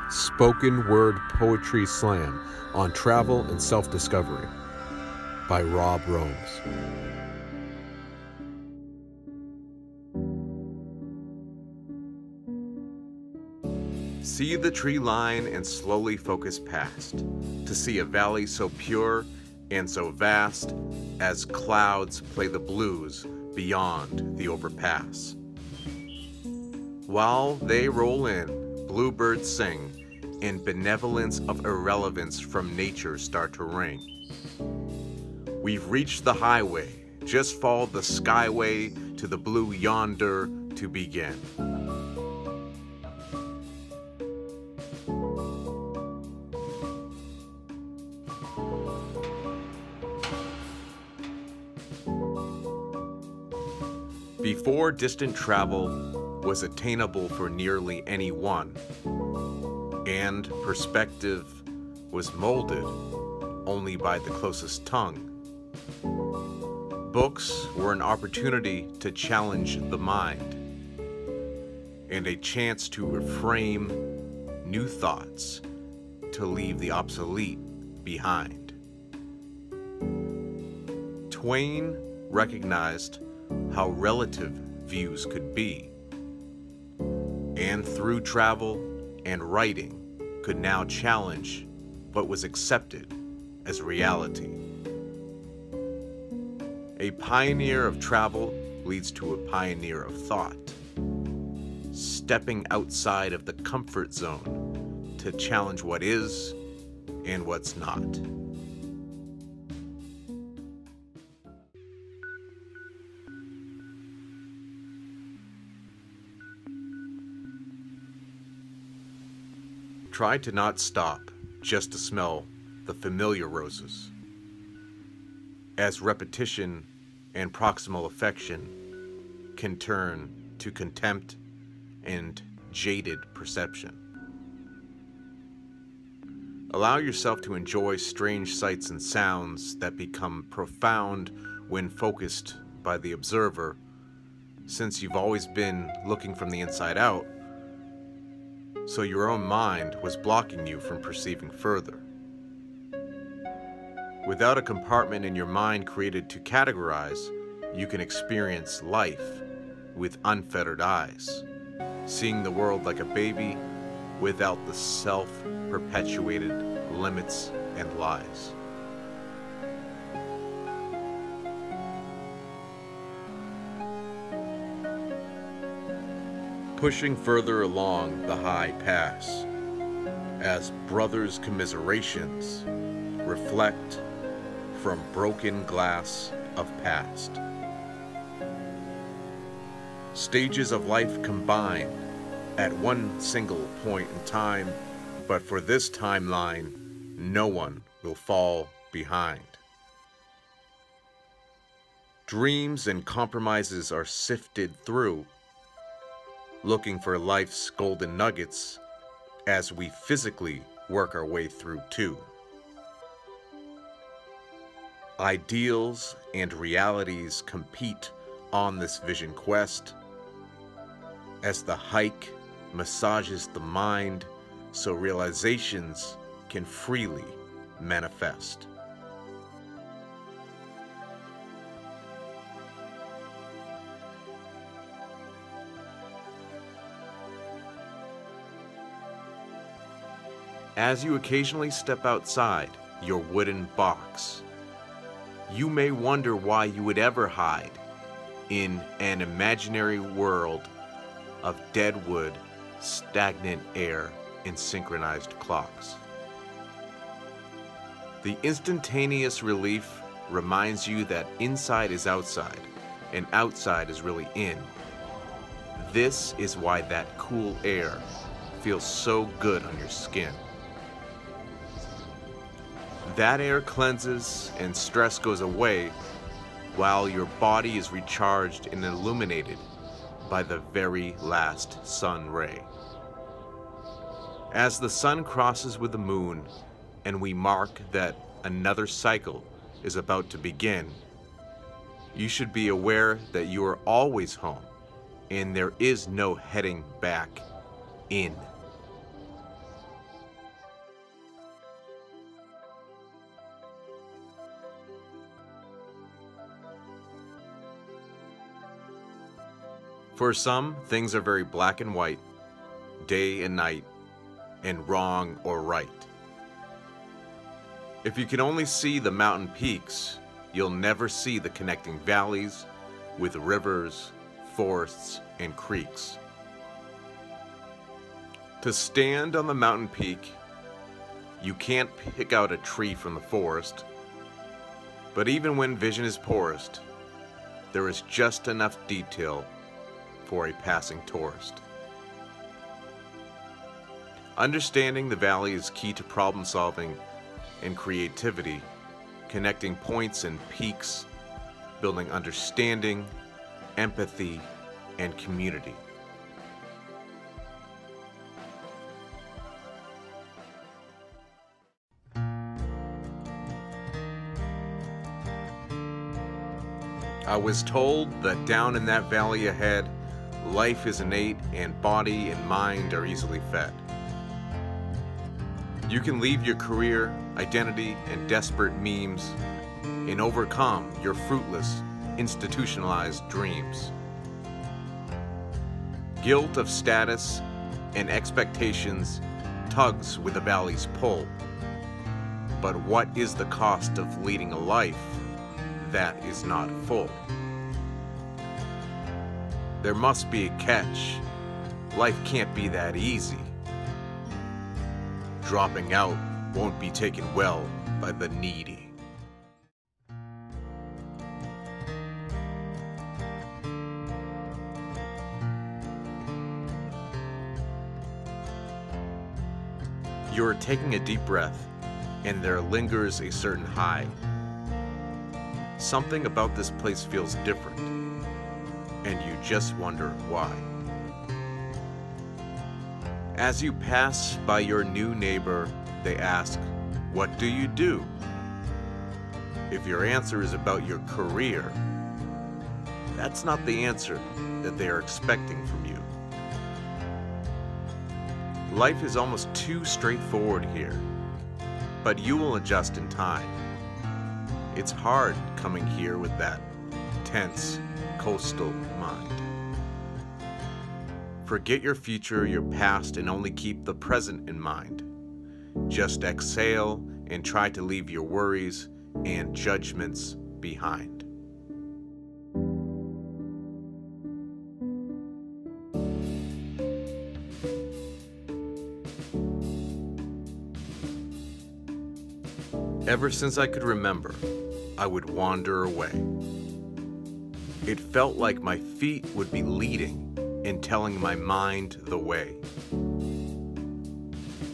Spoken Word Poetry Slam on Travel and Self-Discovery by Rob Roems. See the tree line and slowly focus past, to see a valley so pure and so vast as clouds play the blues beyond the overpass. While they roll in, bluebirds sing, and benevolence of irrelevance from nature start to ring. We've reached the highway, just follow the skyway to the blue yonder to begin. Before distant travel was attainable for nearly anyone, and perspective was molded only by the closest tongue, books were an opportunity to challenge the mind and a chance to reframe new thoughts to leave the obsolete behind. Twain recognized how relative views could be, and through travel and writing could now challenge what was accepted as reality. A pioneer of travel leads to a pioneer of thought, stepping outside of the comfort zone to challenge what is and what's not. Try to not stop just to smell the familiar roses, as repetition and proximal affection can turn to contempt and jaded perception. Allow yourself to enjoy strange sights and sounds that become profound when focused by the observer, since you've always been looking from the inside out, so your own mind was blocking you from perceiving further. Without a compartment in your mind created to categorize, you can experience life with unfettered eyes, seeing the world like a baby without the self-perpetuated limits and lies. Pushing further along the high pass, as brothers' commiserations reflect from broken glass of past. Stages of life combine at one single point in time, but for this timeline, no one will fall behind. Dreams and compromises are sifted through, looking for life's golden nuggets as we physically work our way through too. Ideals and realities compete on this vision quest as the hike massages the mind so realizations can freely manifest. As you occasionally step outside your wooden box, you may wonder why you would ever hide in an imaginary world of dead wood, stagnant air, and synchronized clocks. The instantaneous relief reminds you that inside is outside, and outside is really in. This is why that cool air feels so good on your skin. That air cleanses and stress goes away while your body is recharged and illuminated by the very last sun ray. As the sun crosses with the moon and we mark that another cycle is about to begin, you should be aware that you are always home and there is no heading back in. For some, things are very black and white, day and night, and wrong or right. If you can only see the mountain peaks, you'll never see the connecting valleys with rivers, forests, and creeks. To stand on the mountain peak, you can't pick out a tree from the forest, but even when vision is poorest, there is just enough detail for a passing tourist. Understanding the valley is key to problem solving and creativity, connecting points and peaks, building understanding, empathy, and community. I was told that down in that valley ahead, life is innate and body and mind are easily fed. You can leave your career, identity, and desperate memes and overcome your fruitless, institutionalized dreams. Guilt of status and expectations tugs with the valley's pull. But what is the cost of leading a life that is not full? There must be a catch. Life can't be that easy. Dropping out won't be taken well by the needy. You are taking a deep breath, and there lingers a certain high. Something about this place feels different, and you just wonder why. As you pass by your new neighbor, they ask, "What do you do?" If your answer is about your career, that's not the answer that they are expecting from you. Life is almost too straightforward here, but you will adjust in time. It's hard coming here with that tense, coastal mind. Forget your future, your past, and only keep the present in mind. Just exhale and try to leave your worries and judgments behind. Ever since I could remember, I would wander away. It felt like my feet would be leading and telling my mind the way.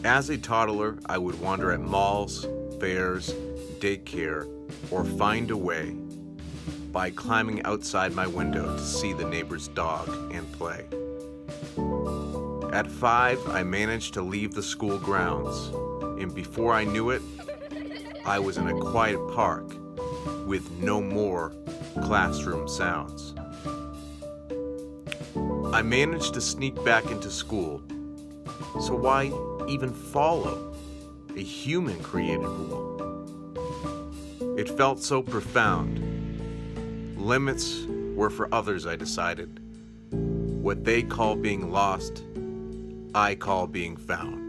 As a toddler, I would wander at malls, fairs, daycare, or find a way by climbing outside my window to see the neighbor's dog and play. At 5, I managed to leave the school grounds, and before I knew it, I was in a quiet park with no more classroom sounds. I managed to sneak back into school, so why even follow a human-created rule? It felt so profound. Limits were for others, I decided. What they call being lost, I call being found.